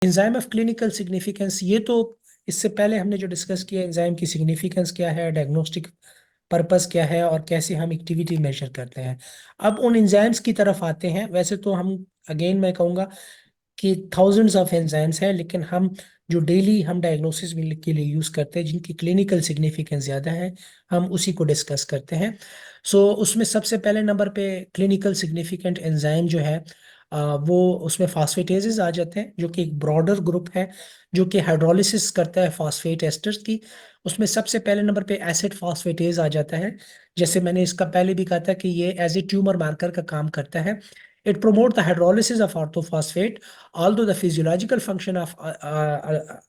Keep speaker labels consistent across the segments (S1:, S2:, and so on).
S1: Enzyme of clinical significance, ये तो इससे पहले हमने जो डिस्कस किया, एंजाइम की सिग्निफिकेंस क्या है, डायग्नोस्टिक पर्पस क्या है, और कैसे हम एक्टिविटी मेजर करते हैं। अब उन एंजाइम्स की तरफ आते हैं। वैसे तो हम, अगेन मैं कहूँगा कि थाउजेंड्स ऑफ एंजाइम्स हैं, लेकिन हम जो डेली हम डायग्नोसिस के लिए यूज़ करते हैं, जिनकी क्लिनिकल सिग्निफिकेंस ज़्यादा है, हम उसी को डिस्कस करते हैं। उसमें सबसे पहले नंबर पे क्लिनिकल सिग्निफिकेंट एंजाइम जो है, वो उसमें फास्फेटेजेस आ जाते हैं, जो कि एक ब्रॉडर ग्रुप है, जो कि हाइड्रोलिसिस करता है फास्फेट एस्टर्स की। उसमें सबसे पहले नंबर पे एसिड फास्फेटेज आ जाता है। जैसे मैंने इसका पहले भी कहा था कि ये एज ए ट्यूमर मार्कर का काम करता है। It promote the hydrolysis of orthophosphate, although the physiological function of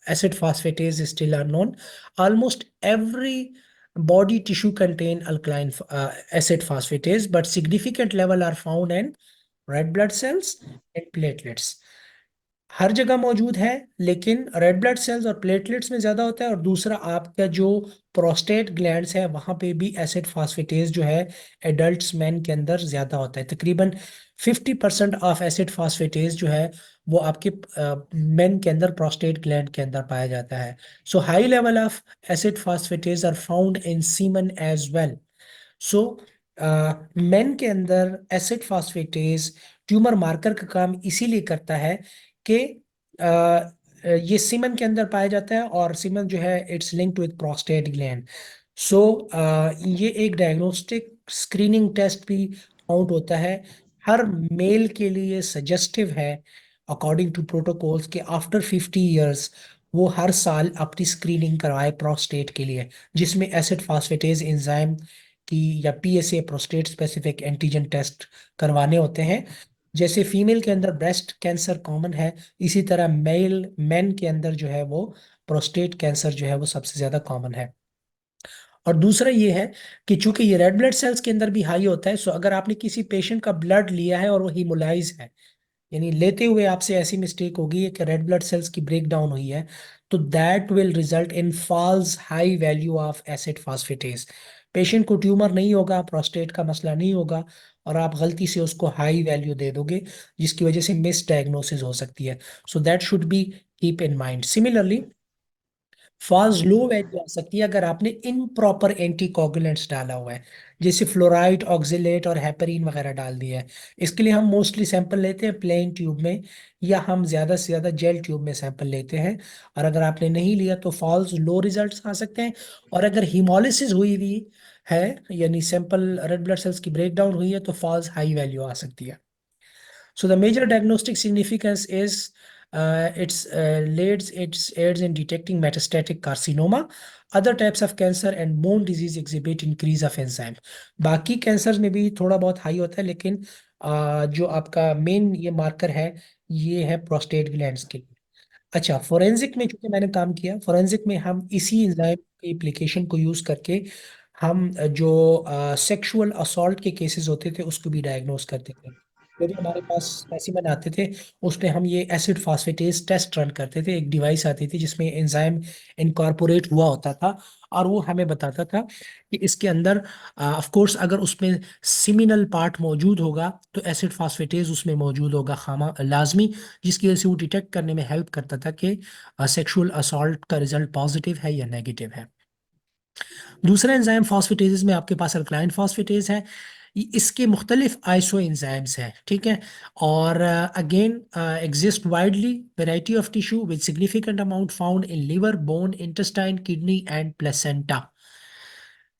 S1: acid phosphatase is still unknown. Almost every body tissue contain alkaline acid phosphatase, but significant level are found in red blood cells and platelets. हर जगह मौजूद है, लेकिन red blood sales और platelets में ज्यादा होता है। और दूसरा, आपका जो प्रोस्टेट ग्लैंड्स है, वहां पे भी एसिड फास्फेटेज जो है एडल्ट्स मैन के अंदर ज्यादा होता है। तकरीबन 50% ऑफ एसिड फास्फेटेज जो है वो आपके मेन के अंदर, प्रोस्टेट ग्लैंड के अंदर पाया जाता है। So high level of acid phosphatase are found in semen as well. So men के अंदर एसिड फास्फेटेज ट्यूमर मार्कर का काम इसीलिए करता है कि ये सीमन के अंदर पाया जाता है, और सीमन जो है it's linked with prostate gland. So ये एक डायग्नोस्टिक स्क्रीनिंग टेस्ट भी काउंट होता है। हर मेल के लिए सजेस्टिव है, अकॉर्डिंग टू प्रोटोकॉल्स, के आफ्टर 50 ईयर्स वो हर साल अपनी स्क्रीनिंग करवाए प्रोस्टेट के लिए, जिसमें एसिड फास्फेटेज एंजाइम की या PSA, prostate specific antigen test करवाने होते हैं। जैसे फीमेल के अंदर ब्रेस्ट कैंसर कॉमन है, इसी तरह मेल मेन के अंदर जो है वो प्रोस्टेट कैंसर जो है वो सबसे ज्यादा कॉमन है। और दूसरा ये है कि चूंकि ये रेड ब्लड सेल्स के अंदर भी हाई होता है, सो अगर आपने किसी पेशेंट का ब्लड लिया है और वो हीमोलाइज है, यानी लेते हुए आपसे ऐसी मिस्टेक होगी है कि रेड ब्लड सेल्स की ब्रेक डाउन हुई है, तो that will result in false high value of acid phosphatase. Patient को ट्यूमर नहीं होगा, प्रोस्टेट का मसला नहीं होगा, और आप गलती से उसको हाई वैल्यू दे दोगे, जिसकी वजह से मिस डायग्नोसिस हो सकती है। So that should be keep in mind. Similarly, false low value आ सकती है अगर आपने इनप्रॉपर एंटीकोगुलेंट्स डाला हुआ है, जैसे फ्लोराइड, ऑक्जेलेट और हेपरीन वगैरह डाल दिया है। इसके लिए हम मोस्टली सैंपल लेते हैं प्लेन ट्यूब में, या हम ज्यादा से ज्यादा जेल ट्यूब में सैंपल लेते हैं। और अगर आपने नहीं लिया तो फॉल्स लो रिजल्ट्स आ सकते हैं। और अगर हीमोलिसिस हुई हुई है, यानी सैंपल रेड ब्लड सेल्स की ब्रेकडाउन हुई है, तो फॉल्स हाई वैल्यू आ सकती है। So the major diagnostic significance is its aids in detecting metastatic carcinoma. Other types of cancer and bone disease exhibit increase of enzyme. बाकी cancer में भी थोड़ा बहुत हाई होता है, लेकिन जो आपका मेन ये मार्कर है, ये है प्रोस्टेट ग्लैंड्स के लिए। अच्छा, फोरेंसिक में चूंकि मैंने काम किया, फोरेंसिक में हम इसी एंजाइम की एप्लीकेशन को यूज करके हम जो सेक्सुअल असॉल्ट के केसेस होते थे उसको भी डायग्नोस करते थे। यदि हमारे पास स्पेसिमेन आते थे, उसमें हम ये एसिड फास्फेटेज टेस्ट रन करते थे। एक डिवाइस आती थी जिसमें एंजाइम इनकॉर्पोरेट हुआ होता था, और वो हमें बताता था कि इसके अंदर, ऑफ कोर्स अगर उसमें सिमिनल पार्ट मौजूद होगा तो एसिड फास्फेटेज उसमें मौजूद होगा खामा लाजमी, जिसकी वजह से वो डिटेक्ट करने में हेल्प करता था कि सेक्सुअल असॉल्ट का रिजल्ट पॉजिटिव है या नेगेटिव है। दूसरा एंजाइम फॉस्फेटेजेस में आपके पास अल्कलाइन फॉस्फेटेज है। इसके मुख्तलिफ आइसो एंजाइम्स हैं, ठीक है। और again exist widely variety of tissue with significant amount found in liver, bone, intestine, kidney and placenta.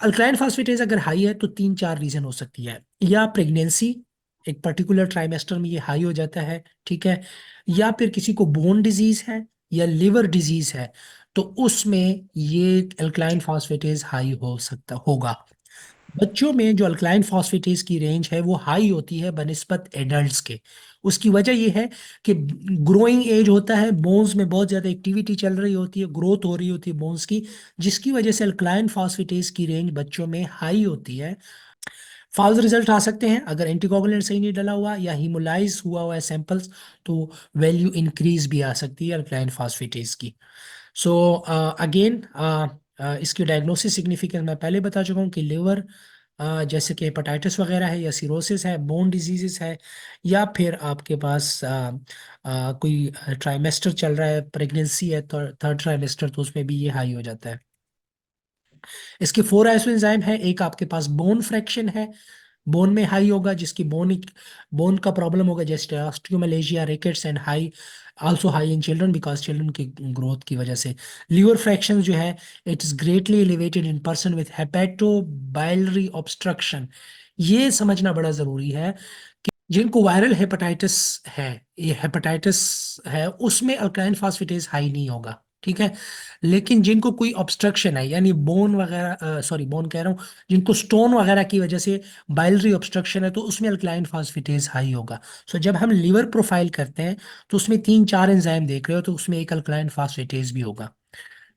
S1: Alkaline phosphatase अगर हाई है तो तीन चार रीजन हो सकती है। या प्रेगनेंसी, एक पर्टिकुलर ट्राइमेस्टर में ये हाई हो जाता है, ठीक है। या फिर किसी को बोन डिजीज है या लिवर डिजीज है, तो उसमें ये अल्कलाइन फॉस्फेटेज हाई हो सकता होगा। बच्चों में जो अल्कलाइन फॉस्फेटेज की रेंज है वो हाई होती है बनिस्बत एडल्ट्स के। उसकी वजह ये है कि ग्रोइंग एज होता है, बोन्स में बहुत ज़्यादा एक्टिविटी चल रही होती है, ग्रोथ हो रही होती है बोन्स की, जिसकी वजह से अल्कलाइन फॉस्फेटेज की रेंज बच्चों में हाई होती है। फॉल्स रिजल्ट आ सकते हैं अगर एंटीकोगुलेंट सही नहीं डला हुआ या हीमोलाइज हुआ है सैंपल्स, तो वैल्यू इंक्रीज भी आ सकती है अल्कलाइन फॉस्फेटेज की। सो अगेन, इसकी डायग्नोसिस सिग्निफिकेंस मैं पहले बता चुका हूँ कि लिवर, जैसे कि हेपेटाइटिस वगैरह है, या सिरोसिस है, बोन डिजीजेस है, या फिर आपके पास कोई ट्राइमेस्टर चल रहा है, प्रेगनेंसी है, थर्ड ट्राइमेस्टर, तो उसमें भी ये हाई हो जाता है। इसके फोर आइसोएंजाइम है। एक आपके पास बोन फ्रैक्शन है, बोन में हाई होगा, जिसकी बोन का प्रॉब्लम होगा, जैसे osteomalacia, rickets, and high, also high in children because children की ग्रोथ की वजह से। लीवर फ्रैक्शन जो है, it is greatly elevated in person with hepatobiliary obstruction. ये समझना बड़ा जरूरी है, जिनको वायरल हेपेटाइटिस है, ये हेपेटाइटिस है, उसमें अल्कालाइन फास्फेटेज हाई नहीं होगा, ठीक है। लेकिन जिनको कोई ऑब्स्ट्रक्शन है, यानी बोन वगैरह, सॉरी बोन कह रहा हूँ, जिनको स्टोन वगैरह की वजह से बाइलरी ऑब्स्ट्रक्शन है, तो उसमें अल्कालाइन फास्फेटेज हाई होगा। सो जब हम लिवर प्रोफाइल करते हैं, तो उसमें तीन चार एंजाइम देख रहे हो, तो उसमें एक अल्कालाइन फास्फेटेज भी होगा।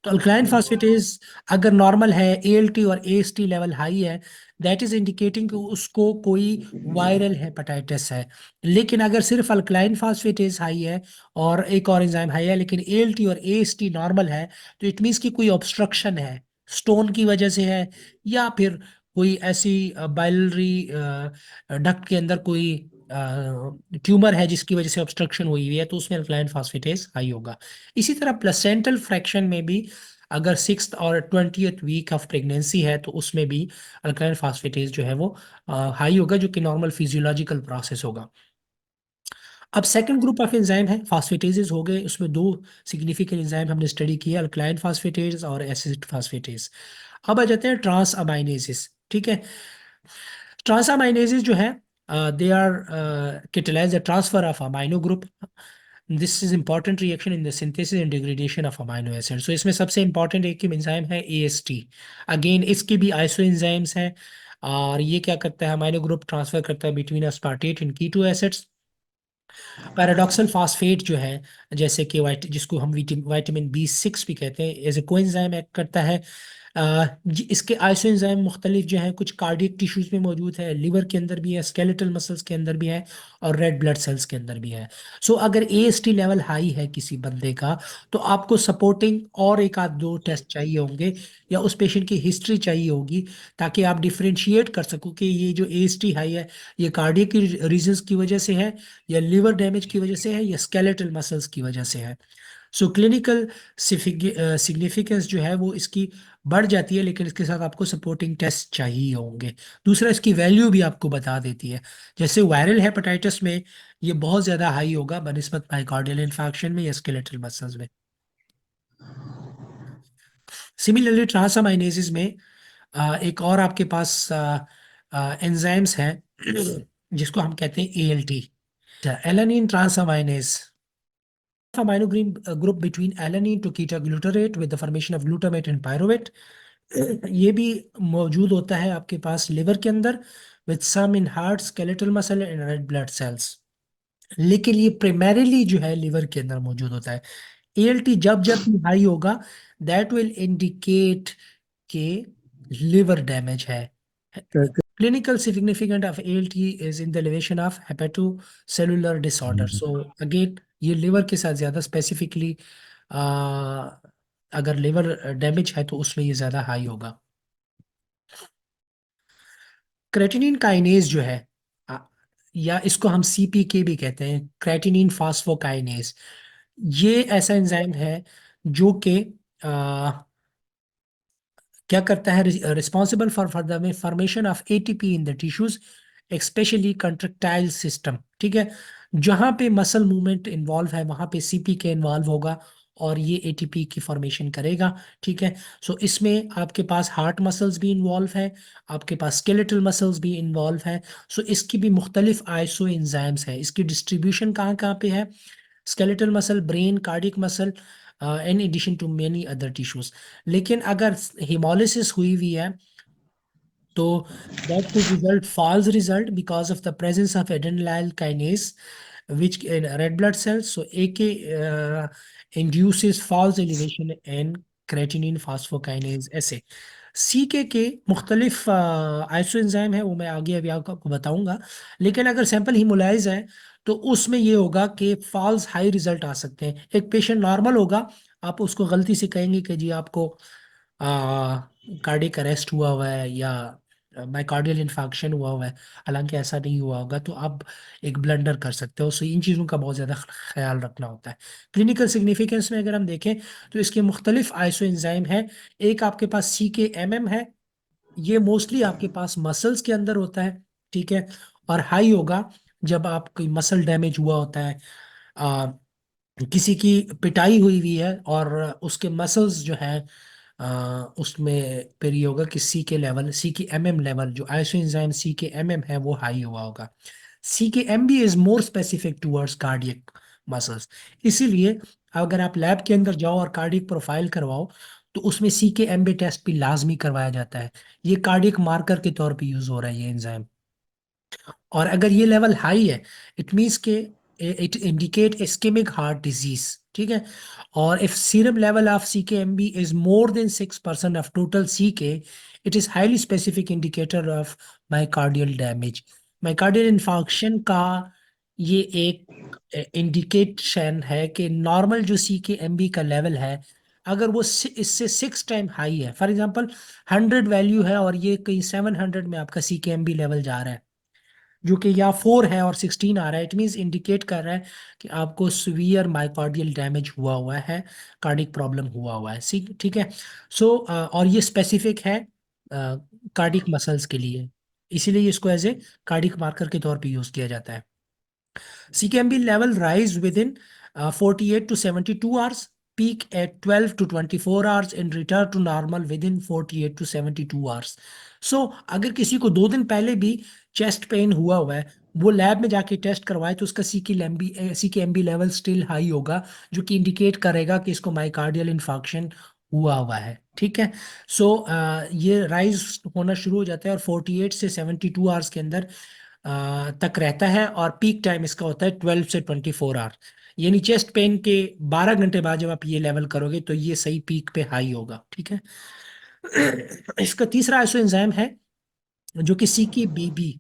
S1: तो अल्कलाइन फास्फेटेज अगर नॉर्मल है, एएलटी और एएसटी लेवल हाई है, दैट इज इंडिकेटिंग कि उसको कोई वायरल हेपेटाइटिस है। लेकिन अगर सिर्फ अल्कलाइन फास्फेटेज हाई है और एक और एंजाइम हाई है, लेकिन एएलटी और एएसटी नॉर्मल है, तो इट मीन्स कि कोई ऑब्स्ट्रक्शन है, स्टोन की वजह से है, या फिर कोई ऐसी बाइलरी डक्ट के अंदर कोई ट्यूमर है जिसकी वजह से ऑब्स्ट्रक्शन हुई है, तो उसमें अल्कलाइन फास्फेटेज हाई होगा। इसी तरह प्लेसेंटल फ्रैक्शन में भी अगर 6th और 20th वीक ऑफ प्रेगनेंसी है, तो उसमें भी अल्कलाइन फास्फेटेज जो है वो हाई होगा, जो कि नॉर्मल फिजियोलॉजिकल प्रोसेस होगा। अब सेकंड ग्रुप ऑफ एंजाइम है, फास्फेटेजेस हो गए, उसमें दो सिग्निफिकेंट एंजाइम हमने स्टडी किया, अल्कलाइन फास्फेटेज और एसिड फास्फेटेज। अब आ जाते हैं ट्रांस अमाइनेजेस, ठीक है। ट्रांस अमाइनेजेस जो है, they are catalyze the transfer of amino group. This is important reaction in the synthesis and degradation of amino acid. So इसमें सबसे इंपॉर्टेंट एक एंजाइम है एएसटी। अगेन इसके भी आइसो एंजाइम्स हैं, और ये क्या करता है, अमाइनो ग्रुप ट्रांसफर करता है between aspartate and keto acids. Pyridoxal phosphate जो है, जैसे कि जिसको हम विटामिन बी 6 भी कहते हैं, एज ए कोएंजाइम एक्ट करता है। इसके आइसोएंजाइम मुख्तलिफ जो है, कुछ कार्डियक टिश्यूज में मौजूद है, लिवर के अंदर भी है, स्केलेटल मसल्स के अंदर भी है, और रेड ब्लड सेल्स के अंदर भी है। सो अगर एएसटी लेवल हाई है किसी बंदे का, तो आपको सपोर्टिंग और एक आध दो टेस्ट चाहिए होंगे, या उस पेशेंट की हिस्ट्री चाहिए होगी, ताकि आप डिफरेंशिएट कर सको कि ये जो एएसटी हाई है, ये कार्डियक की रीजंस की वजह से है, या लिवर डैमेज की वजह से है, या स्केलेटल मसल्स की वजह से है। सो क्लिनिकल सिग्निफिकेंस जो है वो इसकी बढ़ जाती है, लेकिन इसके साथ आपको सपोर्टिंग टेस्ट चाहिए होंगे। दूसरा, इसकी वैल्यू भी आपको बता देती है। जैसे वायरल हेपेटाइटिस में ये बहुत ज़्यादा हाई होगा बनिस्बत माइकार्डियल इन्फेक्शन में या स्केलेटल मसल्स में। सिमिलरली ट्रांसअमाइनेजेस में एक और आपके पास एंजाइम्स हैं जिसको हम कहते हैं ALT, alanine transaminase, amino group between alanine to ketoglutarate with the formation of glutamate and pyruvate। ये भी मौजूद होता है आपके पास लिवर के अंदर, with some in heart, skeletal muscle and red blood cells. लेकिन ये प्राइमरीली जो है लिवर के अंदर मौजूद होता है। एएलटी जब जब भी हाई होगा, दैट विल इंडिकेट के लिवर डैमेज है। Clinical significance of ALT is in the elevation of hepatocellular disorder. So again, ये लिवर के साथ ज्यादा स्पेसिफिकली, अगर लिवर डैमेज है तो उसमें ये ज्यादा हाई होगा। क्रेटिनिन काइनेज जो है, आ, या इसको हम सीपीके भी कहते हैं, क्रेटिनिन फास्फोकाइनेज, ये ऐसा एंजाइम है जो कि क्या करता है, responsible for the formation of ATP in the tissues, specially contractile system, ठीक है। जहां पे मसल मूवमेंट इन्वॉल्व है, वहां पे सीपीके इन्वॉल्व होगा, और ये एटीपी की फॉर्मेशन करेगा, ठीक है। सो इसमें आपके पास हार्ट मसल्स भी इन्वॉल्व है, आपके पास स्केलेटल मसल्स भी इन्वॉल्व है। सो इसकी भी मुख्तलिफ आइसो एंजाइम्स है। इसकी डिस्ट्रीब्यूशन कहाँ कहाँ पे है, skeletal muscle, brain, cardiac muscle, in addition to many other tissues. लेकिन अगर हिमोलिसिस हुई हुई है, तो that could result false result because of the presence of adenylyl kinase, which in red blood cells. So AK induces false elevation in creatinine phosphokinase ऐसे। C K के मुख्तलिफ isoenzyme है, वो मैं आगे अभी आपको बताऊंगा। लेकिन अगर सैंपल हिमोलाइज है, तो उसमें ये होगा कि फॉल्स हाई रिजल्ट आ सकते हैं। एक पेशेंट नॉर्मल होगा, आप उसको गलती से कहेंगे कि जी आपको कार्डियक अरेस्ट हुआ हुआ है, या माइकार्डियल इन्फार्क्शन हुआ हुआ है, हालांकि ऐसा नहीं हुआ होगा, तो आप एक ब्लंडर कर सकते हो। सो इन चीज़ों का बहुत ज़्यादा ख्याल रखना होता है। क्लिनिकल सिग्निफिकेंस में अगर हम देखें तो इसके मुख्तलिफ आइसो एंजाइम है। एक आपके पास CKMM है, ये मोस्टली आपके पास मसल्स के अंदर होता है, ठीक है, और हाई होगा जब आप कोई मसल डैमेज हुआ होता है, किसी की पिटाई हुई हुई है और उसके मसल्स जो है उसमें फिर ये होगा कि CKMM लेवल, जो आइसोएंजाइम CKMM है वो हाई हुआ होगा। CKMB is more specific towards cardiac muscles, इसीलिए अगर आप लैब के अंदर जाओ और कार्डियक प्रोफाइल करवाओ तो उसमें CKMB टेस्ट भी लाजमी करवाया जाता है। ये कार्डियक मार्कर के तौर पे यूज हो रहा है ये एंजाइम। और अगर ये लेवल हाई है, इट मीन्स के it indicate ischaemic heart disease, ठीक है। और if serum level of CKMB is more than 6% of total CK, it is highly specific indicator of myocardial damage. Myocardial infarction का ये एक इंडिकेशन है कि नॉर्मल जो CKMB का लेवल है, अगर वो इससे 6 टाइम हाई है, फॉर एग्जांपल 100 वैल्यू है और ये कहीं 700 में आपका CKMB लेवल जा रहा है, जो कि या 4 है और 16 आ रहा है, इट मीन्स इंडिकेट कर रहा है कि आपको सीवियर माइकार्डियल डैमेज हुआ हुआ है, कार्डिक प्रॉब्लम हुआ हुआ है, ठीक है। सो और ये स्पेसिफिक है कार्डिक मसल्स के लिए, इसीलिए इसको एज ए कार्डिक मार्कर के तौर पे यूज किया जाता है। CKMB level rise within 48 to 72 hours, peak at 12 to 24 hours and return to normal within 48 to 72 hours. So अगर किसी को 2 दिन पहले भी चेस्ट पेन हुआ हुआ है, वो लैब में जाके टेस्ट करवाए तो उसका CKMB लेवल स्टिल हाई होगा, जो कि इंडिकेट करेगा कि इसको माइकार्डियल इन्फार्क्शन हुआ हुआ है, ठीक है। सो ये राइज होना शुरू हो जाता है और 48 से 72 आवर्स के अंदर तक रहता है, और पीक टाइम इसका होता है 12 से 24 आवर, यानी चेस्ट पेन के 12 घंटे बाद जब आप ये लेवल करोगे तो ये सही पीक पे हाई होगा, ठीक है। इसका तीसरा आइसो एंजाइम है जो कि CKBB,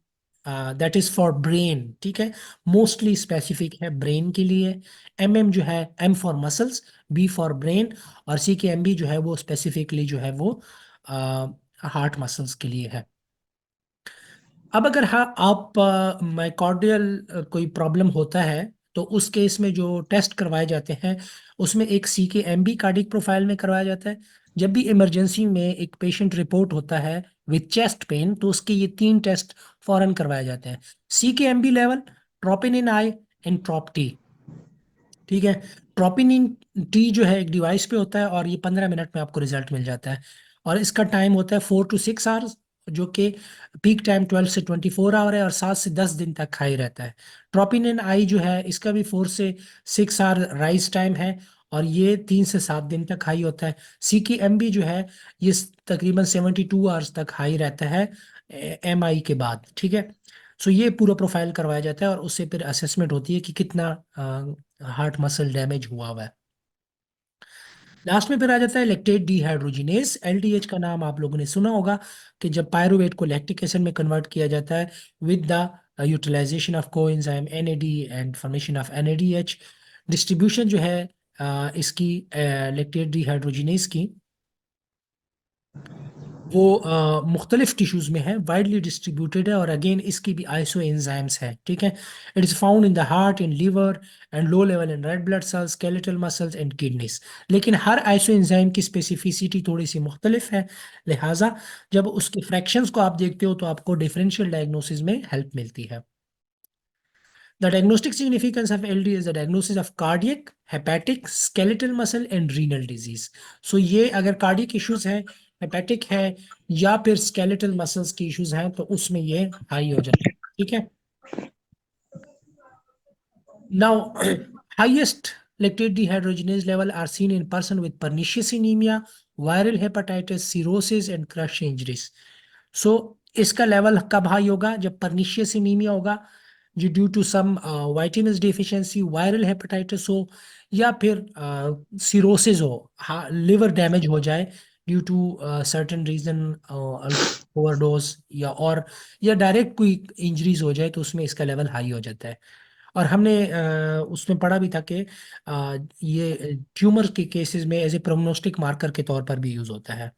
S1: that is for brain, ठीक है, मोस्टली स्पेसिफिक है ब्रेन के लिए। MM जो है, M for muscles, B for brain, और CKMB जो है वो स्पेसिफिकली जो है वो हार्ट मसल्स के लिए है। अब अगर हाँ आप माइकॉर्डियल कोई प्रॉब्लम होता है तो उस केस में जो टेस्ट करवाए जाते हैं उसमें एक CKMB कार्डिक प्रोफाइल में करवाया जाता है। जब भी इमरजेंसी में एक पेशेंट रिपोर्ट होता है विथ चेस्ट पेन तो उसके ये 3 टेस्ट फौरन करवाए जाते हैं: CKMB level, troponin I and trop T, ठीक है। ट्रोपिनिन टी जो है एक डिवाइस पे होता है और ये 15 मिनट में आपको रिजल्ट मिल जाता है, और इसका टाइम होता है 4 to 6 आवर्स, जो कि पीक टाइम 12 से 24 आवर है और 7 से 10 दिन तक हाई रहता है। ट्रोपिनिन आई जो है इसका भी 4 से 6 आवर राइज टाइम है और ये 3 से 7 दिन तक हाई होता है। CKMB जो है ये तकरीबन 72 आवर्स तक हाई रहता है MI के बाद, ठीक है। सो ये पूरा प्रोफाइल करवाया जाता है और उससे फिर असेसमेंट होती है कि कितना हार्ट मसल डैमेज हुआ हुआ है। लास्ट में फिर आ जाता है लैक्टेट डिहाइड्रोजिनेज, LDH का नाम आप लोगों ने सुना होगा, कि जब पायरुवेट को लैक्टिक एसिड में कन्वर्ट किया जाता है with the utilisation of coenzyme NAD and formation of NADH। Distribution जो है इसकी लैक्टेट डिहाइड्रोजिनेज की, वो मुख्तलिफ टिश्यूज में है, वाइडली डिस्ट्रीब्यूटेड है, और अगेन इसकी भी आइसो एंजाइम्स है, ठीक है। It is found in the heart, in liver and low level in red blood sales, skeletal muscles and kidneys. लेकिन हर आइसो एंजाइम की स्पेसिफिसिटी थोड़ी सी मुख्तलिफ है, लिहाजा जब उसके फ्रैक्शंस को आप देखते हो तो आपको डिफरेंशियल डायग्नोसिस में हेल्प मिलती है। The diagnostic significance of LD is the diagnosis of cardiac, hepatic, skeletal muscle and renal disease. So ये अगर cardiac issues हैं, hepatic है या फिर skeletal muscles की issues हैं तो उसमें ये हाई हो जाता है, ठीक है। Now, highest lactate dehydrogenase level are seen in person with pernicious anemia, viral hepatitis, cirrhosis and crush injuries. So, इसका लेवल कब हाई होगा? जब परनिशियस एनीमिया होगा, जो due to some vitamin deficiency, viral hepatitis हो, या फिर सिरोसिस हो, लिवर डैमेज हो जाए due to certain reason, overdose, या डायरेक्ट कोई इंजरीज हो जाए तो उसमें इसका लेवल हाई हो जाता है। और हमने उसमें पढ़ा भी था कि ये ट्यूमर के केसेस में एज ए प्रोग्नोस्टिक मार्कर के तौर पर भी यूज होता है।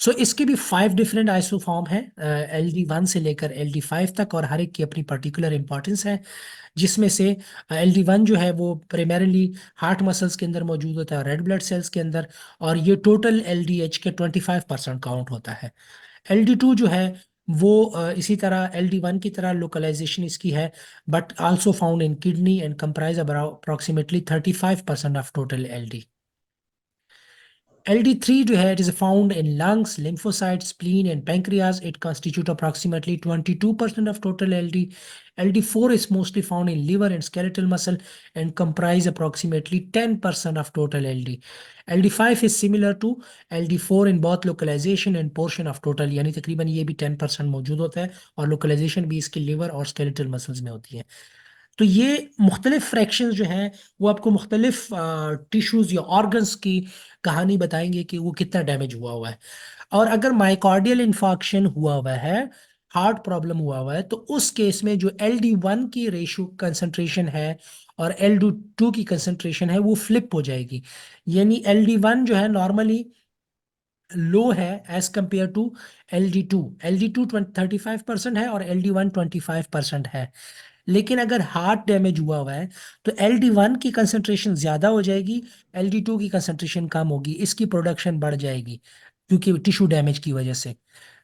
S1: सो इसके भी 5 डिफरेंट आइसोफॉर्म हैं, LD1 से लेकर LD5 तक, और हर एक की अपनी पर्टिकुलर इंपॉर्टेंस है। जिसमें से LD1 जो है वो प्राइमरीली हार्ट मसल्स के अंदर मौजूद होता है, रेड ब्लड सेल्स के अंदर, और ये टोटल LDH के 25% काउंट होता है। LD2 जो है वो इसी तरह LD1 की तरह लोकलाइजेशन इसकी है, but also found in kidney and comprise approximately 35% of total LD। LD3 जो है, it is found in lungs, lymphocytes, spleen, and pancreas. It constitute approximately 22% of total LD. LD4 is mostly found in liver and skeletal muscle and comprise approximately 10% of total LD. LD5 is similar to LD4 in both localization and portion of total, यानी तकरीबन ये भी 10% मौजूद होता है, और localisation भी इसके लिवर और स्केलेटल मसल्स में होती है। तो ये मुख्तलिफ फ्रैक्शंस जो हैं वो आपको मुख्तलिफ टिश्यूज या ऑर्गन्स की कहानी बताएंगे कि वो कितना डैमेज हुआ हुआ है। और अगर माइकार्डियल इन्फार्क्शन हुआ हुआ है, हार्ट प्रॉब्लम हुआ हुआ है, तो उस केस में जो LD1 की रेशियो कंसंट्रेशन है और LD2 की कंसंट्रेशन है वो फ्लिप हो जाएगी। यानी LD1 जो है नॉर्मली लो है as compare to LD2। LD2 35% है और LD1 25% है। लेकिन अगर हार्ट डैमेज हुआ हुआ है तो LD1 की कंसंट्रेशन ज्यादा हो जाएगी, LD2 की कंसंट्रेशन कम होगी, इसकी प्रोडक्शन बढ़ जाएगी क्योंकि टिश्यू डैमेज की वजह से।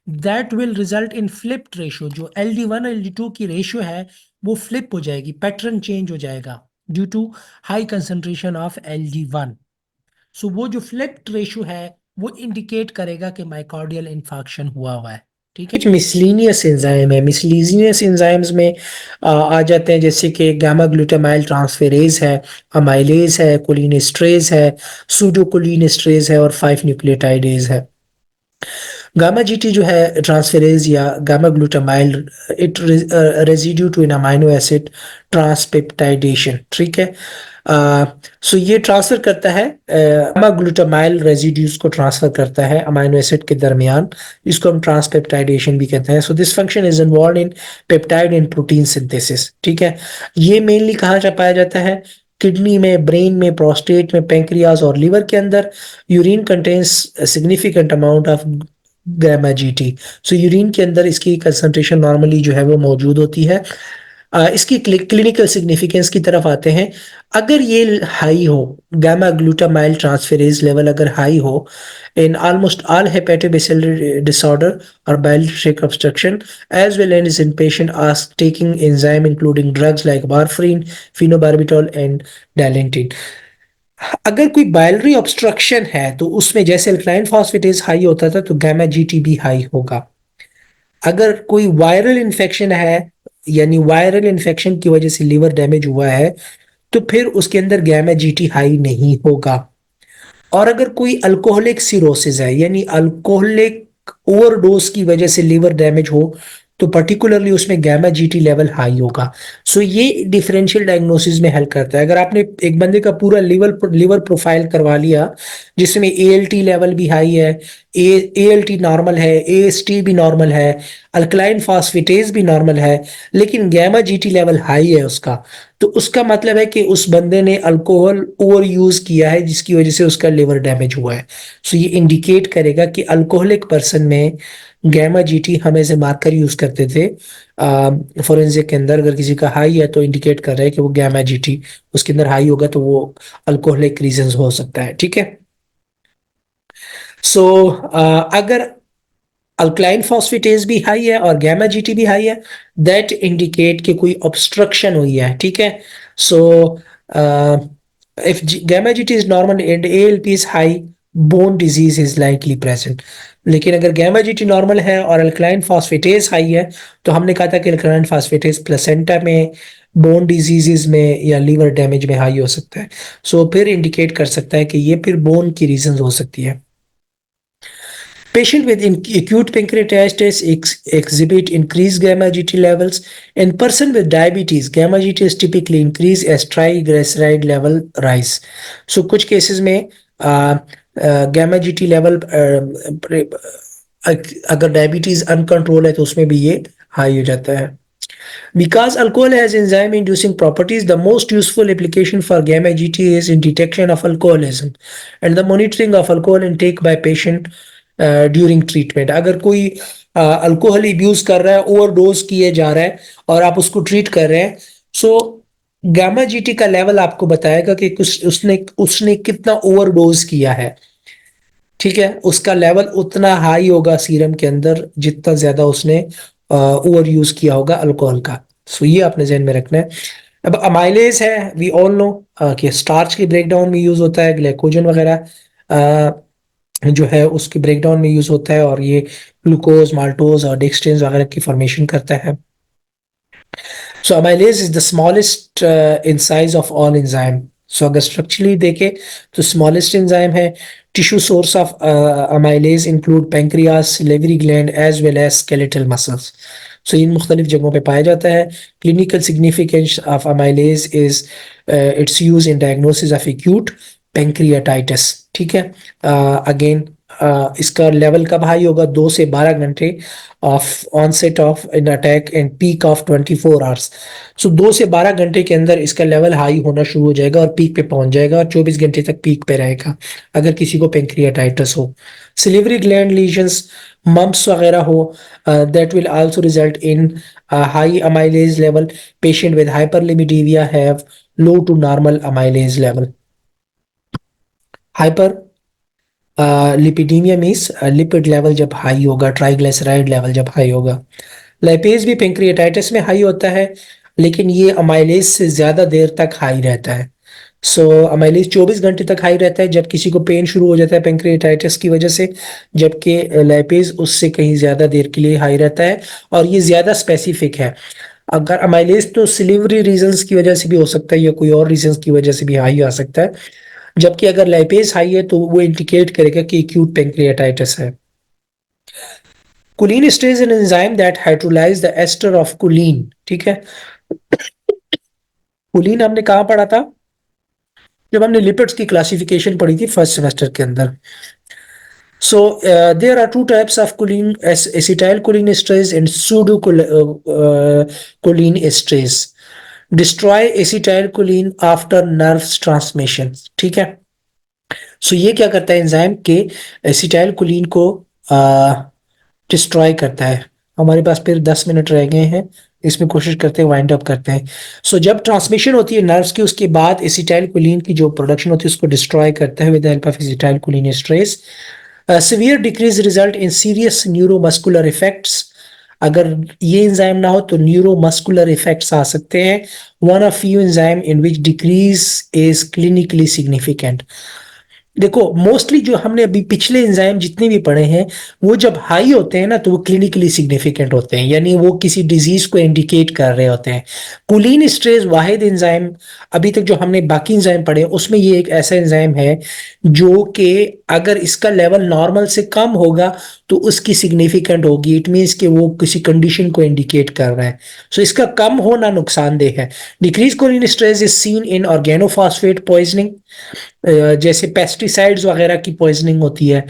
S1: That will result in flipped ratio. जो LD1 और LD2 की रेशियो है वो फ्लिप हो जाएगी, पैटर्न चेंज हो जाएगा due to high concentration of LD1। So वो जो फ्लिप्ड रेशियो है वो इंडिकेट करेगा कि माइकार्डियल इंफार्क्शन हुआ हुआ है। ठीक है, मिसलीनियस एंजाइम है। मिसलीनियस एंजाइम्स में आ जाते हैं जैसे कि गामा ग्लूटामाइल ट्रांसफेरेज है, अमाइलेज है, कोलिनेस्ट्रेज है, सूडोकोलिनेस्ट्रेज है, और 5 न्यूक्लियोटाइडेज है। गामा जीटी जो है ट्रांसफेरेज या gamma glutamyl, it residue to an amino acid transpeptidation. ठीक है, सो ये ट्रांसफर करता है, गामा ग्लूटामाइल रेजिड्यूज को ट्रांसफर करता है अमाइनो एसिड के दरमियान, इसको हम ट्रांसपेप्टाइडेशन भी कहते हैं। So this function is involve in peptide and protein synthesis. ठीक है, ये मेनली कहाँ जा पाया जाता है? किडनी में, ब्रेन में, प्रोस्टेट में, पेंक्रियाज और लीवर के अंदर। Urine contains significant amount of gamma GT. So urine के अंदर इसकी कंसंट्रेशन नॉर्मली जो है वो मौजूद होती है। इसकी क्लिनिकल सिग्निफिकेंस की तरफ आते हैं। अगर ये हाई हो, गामा ग्लूटामाइल ट्रांसफेरेज लेवल अगर हाई हो in almost all hepatobiliary disorder और bile tract obstruction as well as in patient ask taking enzyme including drugs like warfarin, phenobarbital and Dilantin. अगर कोई बाइलरी ऑब्स्ट्रक्शन है तो उसमें जैसे अल्कलाइन फॉस्फेटेज हाई होता था तो गामा जीटी भी हाई होगा। अगर कोई वायरल इन्फेक्शन है, यानी वायरल इन्फेक्शन की वजह से लिवर डैमेज हुआ है, तो फिर उसके अंदर गामा जीटी हाई नहीं होगा। और अगर कोई अल्कोहलिक सिरोसिस है, यानी अल्कोहलिक ओवरडोज की वजह से लिवर डैमेज हो, तो पर्टिकुलरली उसमें गामा जीटी लेवल हाई होगा। सो ये डिफरेंशियल डायग्नोसिस में हेल्प करता है। अगर आपने एक बंदे का पूरा लिवर प्रोफाइल करवा लिया जिसमें एएलटी लेवल भी हाई है, एएलटी नॉर्मल है, एएसटी भी नॉर्मल है, अल्कलाइन फॉस्फेटेज भी नॉर्मल है, लेकिन गामा जीटी लेवल हाई है उसका, तो उसका मतलब है कि उस बंदे ने अल्कोहल ओवर यूज किया है जिसकी वजह से उसका लिवर डैमेज हुआ है। सो ये इंडिकेट करेगा कि अल्कोहलिक पर्सन में गैमा जीटी हम ऐसे मार्कर यूज करते थे फोरेंसिक के अंदर। अगर किसी का हाई है तो इंडिकेट कर रहा है कि वो गैमा जीटी उसके अंदर हाई होगा, तो वो अल्कोहलिक रीजन हो सकता है। ठीक है, सो अगर अल्कलाइन फॉस्फेटेज भी हाई है और गामा जीटी भी हाई है, दैट इंडिकेट कि कोई ऑब्स्ट्रक्शन हुई है। ठीक है, so if gamma GT is normal and ALP is high, bone disease is likely present. लेकिन अगर गामा जीटी नॉर्मल है और अल्कलाइन फॉस्फेटेज हाई है, तो हमने कहा था कि अल्कलाइन फॉस्फेटेज प्लेसेंटा में, बोन डिजीजेज में या लीवर डैमेज में हाई हो सकता है। सो फिर इंडिकेट कर सकता है कि ये फिर बोन की रीजन हो सकती है। Patient with acute pancreatitis exhibit increased gamma GT levels. In person with diabetes, gamma GT is typically increased as triglyceride level rise. So कुछ cases में gamma GT level अगर डायबिटीज अनकंट्रोल है तो उसमें भी ये हाई हो जाता है। Because alcohol has enzyme inducing properties, the most useful application for gamma GT is in detection of alcoholism and the monitoring of alcohol intake by patient during treatment. अगर कोई अल्कोहल यूज कर रहा है, overdose किए जा रहा है और आप उसको ट्रीट कर रहे हैं, सो गामा जीटी का लेवल आपको बताएगा कि कुछ उसने उसने कितना ओवरडोज किया है। ठीक है, उसका लेवल उतना हाई होगा सीरम के अंदर जितना ज्यादा उसने ओवर यूज किया होगा अल्कोहल का। सो ये आपने ध्यान में रखना है। अब अमाइलेज है, वी ऑल नो कि स्टार्च के ब्रेकडाउन में यूज होता है, ग्लाइकोजन वगैरह जो है उसके ब्रेकडाउन में यूज होता है, और ये ग्लूकोज, माल्टोज और डेक्सट्रेंस वगैरह की फॉर्मेशन करता है। So amylase is the smallest in size of all enzyme. So अगर स्ट्रक्चरली देखें तो स्मॉलेस्ट एंजाइम है। Tissue source of amylase include pancreas, salivary gland as well as skeletal muscles. So इन मुख्तलिफ जगहों पे पाया जाता है। Clinical significance of amylase is its use in diagnosis of acute pancreatitis. ठीक है, अगेन इसका लेवल कब हाई होगा? 2 से 12 घंटे of onset of an attack and peak of 24 hours. So 2 से 12 घंटे के अंदर इसका लेवल हाई होना शुरू हो जाएगा और पीक पे पहुंच जाएगा, और 24 घंटे तक पीक पे रहेगा अगर किसी को पेंक्रियाटाइटिस हो। सिलिवरी ग्लैंड लीजन्स, मम्प्स वगैरह हो, that will also result in high amylase level. Patient with hyperlipidaemia have low to normal amylase level. Hyperlipidaemia means lipid level जब हाई होगा, ट्राइग्लिसराइड लेवल जब हाई होगा। लाइपेज भी pancreatitis में high होता है, लेकिन ये अमाइलेज से ज्यादा देर तक हाई रहता है। सो अमाइलेज 24 घंटे तक हाई रहता है जब किसी को पेन शुरू हो जाता है पेंक्रियाटाइटिस की वजह से, जबकि लाइपेज उससे कहीं ज्यादा देर के लिए हाई रहता है, और ये ज्यादा स्पेसिफिक है। अगर अमाइलेज तो सिलिवरी रीजंस की वजह से भी हो सकता है या कोई और रीजंस की वजह से भी हाई आ सकता है, जबकि अगर लाइपेज हाई है तो वो इंडिकेट करेगा कि एक्यूट पेंक्रियाटाइटिस है। Cholinesterase an enzyme that hydrolyse the ester of choline. ठीक है, कुलीन हमने कहाँ पढ़ा था? जब हमने लिपिड्स की क्लासिफिकेशन पढ़ी थी फर्स्ट सेमेस्टर के अंदर। So there are two types of choline, acetyl choline esterase and pseudo choline esterase. Destroy acetyl choline after nerves transmission. ठीक है, सो ये क्या करता है एंजाइम के एसिटाइल कुलीन को डिस्ट्रॉय करता है। हमारे पास फिर 10 मिनट रह गए हैं, इसमें कोशिश करते हैं वाइंड अप करते हैं। सो जब ट्रांसमिशन होती है नर्व्स की, उसके बाद एसिटाइल कोलिन की जो प्रोडक्शन होती है उसको डिस्ट्रॉय करता है with the help of acetylcholinesterase. Severe decrease result in serious neuromuscular effects. अगर ये एंजाइम ना हो तो न्यूरोमस्कुलर इफेक्ट्स आ सकते हैं। One of few enzyme in which decrease is clinically significant. देखो मोस्टली जो हमने अभी पिछले एंजाइम जितने भी पढ़े हैं, वो जब हाई होते हैं ना तो वो क्लिनिकली सिग्निफिकेंट होते हैं, यानी वो किसी डिजीज को इंडिकेट कर रहे होते हैं। कुलीन एस्ट्रेज वाहिद एंजाइम अभी तक जो हमने बाकी एंजाइम पढ़े उसमें ये एक ऐसा एंजाइम है जो कि अगर इसका लेवल नॉर्मल से कम होगा तो उसकी सिग्निफिकेंट होगी। इट मीन्स कि वो किसी कंडीशन को इंडिकेट कर रहा है। सो इसका कम होना नुकसानदेह है। Decrease choline esterase is seen in organophosphate poisoning, जैसे पेस्टिसाइड्स वगैरह की पॉइजनिंग होती है,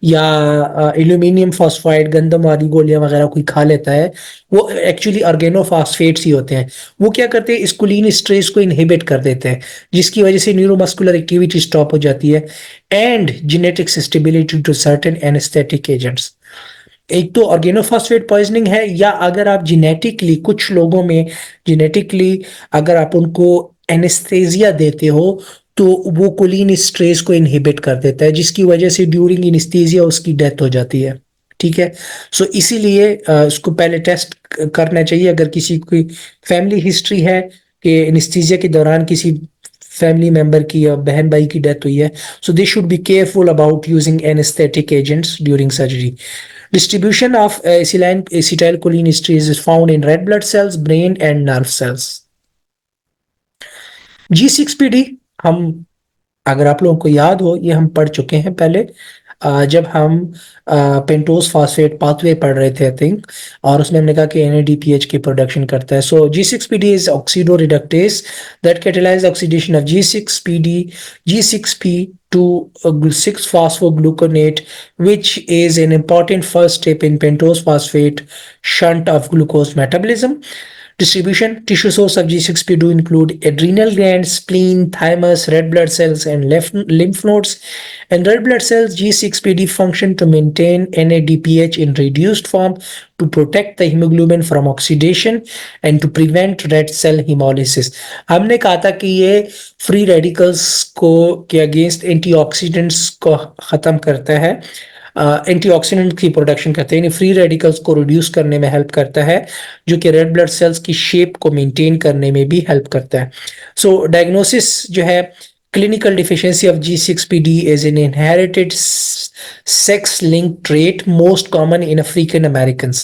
S1: या एल्यूमिनियम फॉस्फाइड, गंदम वाली गोलियां वगैरह कोई खा लेता है, वो एक्चुअली ऑर्गेनोफॉस्फेट्स ही होते हैं। वो क्या करते हैं, इस कुलीन स्ट्रेस को इनहिबिट कर देते हैं, जिसकी वजह से न्यूरोमस्कुलर एक्टिविटी स्टॉप हो जाती है and genetic stability to certain anaesthetic agents. एक तो ऑर्गेनोफॉस्फेट पॉइजनिंग है, या अगर आप जेनेटिकली, कुछ लोगों में जेनेटिकली अगर आप उनको एनेस्थेसिया देते हो तो वो कोलिन स्ट्रेस को इनहिबिट कर देता है, जिसकी वजह से ड्यूरिंग एनेस्थीसिया उसकी डेथ हो जाती है। ठीक है, सो इसीलिए उसको पहले टेस्ट करना चाहिए। अगर किसी की फैमिली हिस्ट्री है कि एनेस्थीसिया के दौरान किसी फैमिली मेंबर की या बहन भाई की डेथ हुई है, so they should be careful about using anaesthetic agents during surgery. Distribution of acetylcholine esterase is found in red blood cells, brain, and nerve cells. G6PD, हम अगर आप लोगों को याद हो ये हम पढ़ चुके हैं पहले, जब हम पेंटोज फास्फेट पाथवे पढ़ रहे थे आई थिंक, और उसमें हमने कहा कि NADPH की प्रोडक्शन करता है। सो G6PD is oxido reductase that catalyse oxidation of G6P to 6-phosphogluconate, which is an important first step in pentose phosphate shunt of glucose metabolism. Distribution: tissue source of G6PD include adrenal glands, spleen, thymus, red blood cells, and lymph nodes. And red blood cells, G6PD function to maintain NADPH in reduced form, to protect the hemoglobin from oxidation and to prevent red cell hemolysis. हमने कहा था कि ये free radicals को के against antioxidants को खत्म करता है, एंटीऑक्सीडेंट की प्रोडक्शन करते हैं, फ्री रेडिकल्स को रिड्यूस करने में हेल्प करता है, जो कि रेड ब्लड सेल्स की शेप को मेंटेन करने में भी हेल्प करता है. सो डायग्नोसिस जो है, clinical deficiency of G6PD is an inherited sex-linked trait most common in African Americans.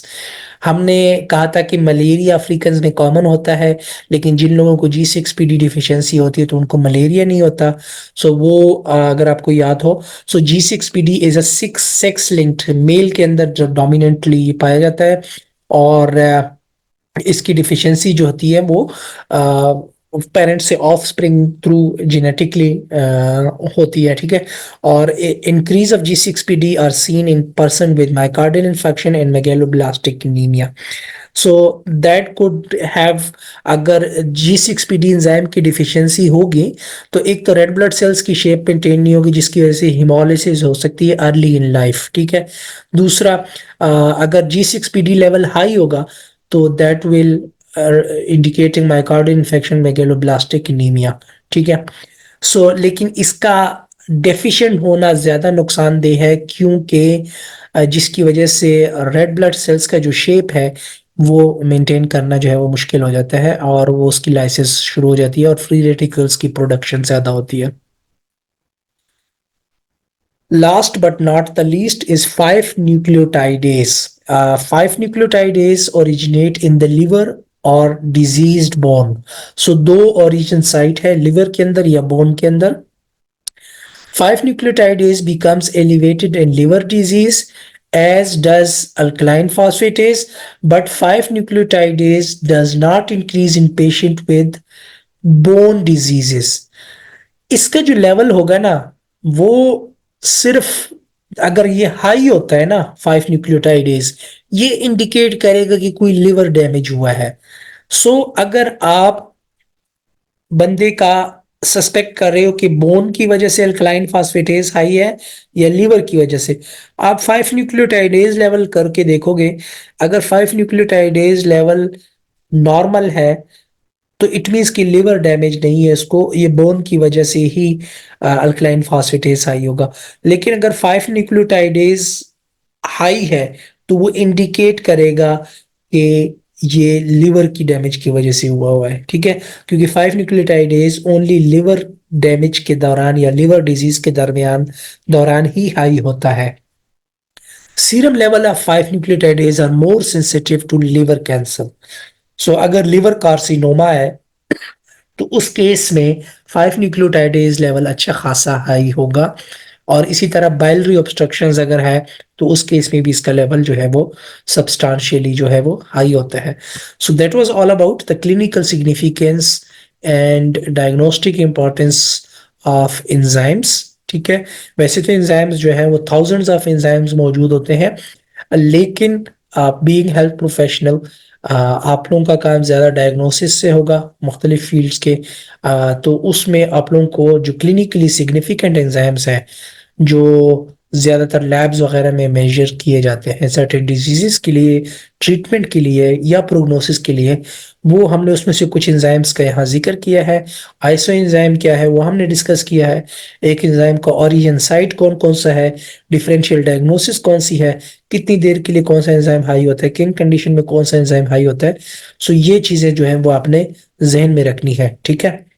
S1: हमने कहा था कि मलेरिया अफ्रीकन में कॉमन होता है, लेकिन जिन लोगों को G6PD डिफिशियंसी होती है तो उनको मलेरिया नहीं होता. सो वो अगर आपको याद हो, so G6PD is a sex linked, male के अंदर जो डोमिनेंटली पाया जाता है, और इसकी डिफिशियंसी जो होती है वो पेरेंट्स से ऑफ स्प्रिंग थ्रू जेनेटिकली होती है. ठीक है. और increase of G6PD are seen in person with myocardial infection and megaloblastic anaemia. So that could have, अगर G6PD एंजाइम की डिफिशियंसी होगी तो एक तो रेड ब्लड सेल्स की शेप मेंटेन नहीं होगी, जिसकी वजह से हिमोलिसिस हो सकती है अर्ली इन लाइफ. ठीक है. दूसरा, अगर G6PD लेवल हाई होगा तो that will indicating myocardial infection, megaloblastic anaemia. ठीक है. सो लेकिन इसका डेफिशिएंट होना ज्यादा नुकसानदेह है, क्योंकि जिसकी वजह से रेड ब्लड सेल्स का जो शेप है वो मेंटेन करना जो है वो मुश्किल हो जाता है, और वो उसकी लाइसिस शुरू हो जाती है और फ्री रेडिकल्स की प्रोडक्शन ज्यादा होती है. Last but not the least is 5-nucleotidase. 5-nucleotidase originate in the liver और diseased bone. So दो origin site है liver के अंदर या bone के अंदर. 5-nucleotidase becomes elevated in liver disease, as does alkaline phosphatase, but 5-nucleotidase does not increase in patient with bone diseases. इसका जो लेवल होगा ना, वो सिर्फ अगर ये हाई होता है ना 5-nucleotidase, ये इंडिकेट करेगा कि कोई लिवर डैमेज हुआ है. सो अगर आप बंदे का सस्पेक्ट कर रहे हो कि बोन की वजह से अल्कलाइन फास्फेटेज हाई है या लीवर की वजह से, आप 5-nucleotidase लेवल करके देखोगे. अगर 5-nucleotidase लेवल नॉर्मल है तो इट मीन्स कि लिवर डैमेज नहीं है इसको, ये बोन की वजह से ही अल्कलाइन फास्फेटेज हाई होगा. लेकिन अगर 5-nucleotidase हाई है तो वो इंडिकेट करेगा कि ये लिवर की डैमेज की वजह से हुआ है. ठीक है. क्योंकि 5-nucleotidase ओनली लिवर डैमेज के दौरान या लिवर डिजीज के दौरान ही हाई होता है. Serum level of 5-nucleotidase are more sensitive to liver cancer. So अगर लिवर कार्सिनोमा है तो उस केस में 5-nucleotidase लेवल अच्छा खासा हाई होगा, और इसी तरह बाइलरी ऑब्स्ट्रक्शंस अगर है तो उस केस में भी इसका लेवल जो है वो सब्सटेंशियली जो है वो हाई होता है. So that was all about the clinical significance and diagnostic importance of enzymes. ठीक है. वैसे तो एंजाइम्स जो है वो थाउजेंड्स ऑफ एंजाइम्स मौजूद होते हैं, लेकिन बीइंग हेल्थ प्रोफेशनल आप लोगों का काम ज़्यादा डायग्नोसिस से होगा मुख्तलिफ फील्ड्स के. तो उसमें आप लोगों को जो क्लिनिकली सिग्निफिकेंट एंजाइम्स हैं, जो ज़्यादातर लैब्स वगैरह में मेजर किए जाते हैं सर्टेन डिजीज़ के लिए, ट्रीटमेंट के लिए या प्रोग्नोसिस के लिए, वो हमने उसमें से कुछ एंजाइम्स का यहाँ जिक्र किया है. आइसो एंजाइम क्या है वो हमने डिस्कस किया है. एक एंजाइम का ओरिजिन साइट कौन कौन सा है, डिफरेंशियल डायग्नोसिस कौन सी है, कितनी देर के लिए कौन सा एंजाइम हाई होता है, किन कंडीशन में कौन सा एंजाइम हाई होता है. सो ये चीज़ें जो हैं वो आपने जहन में रखनी है. ठीक है.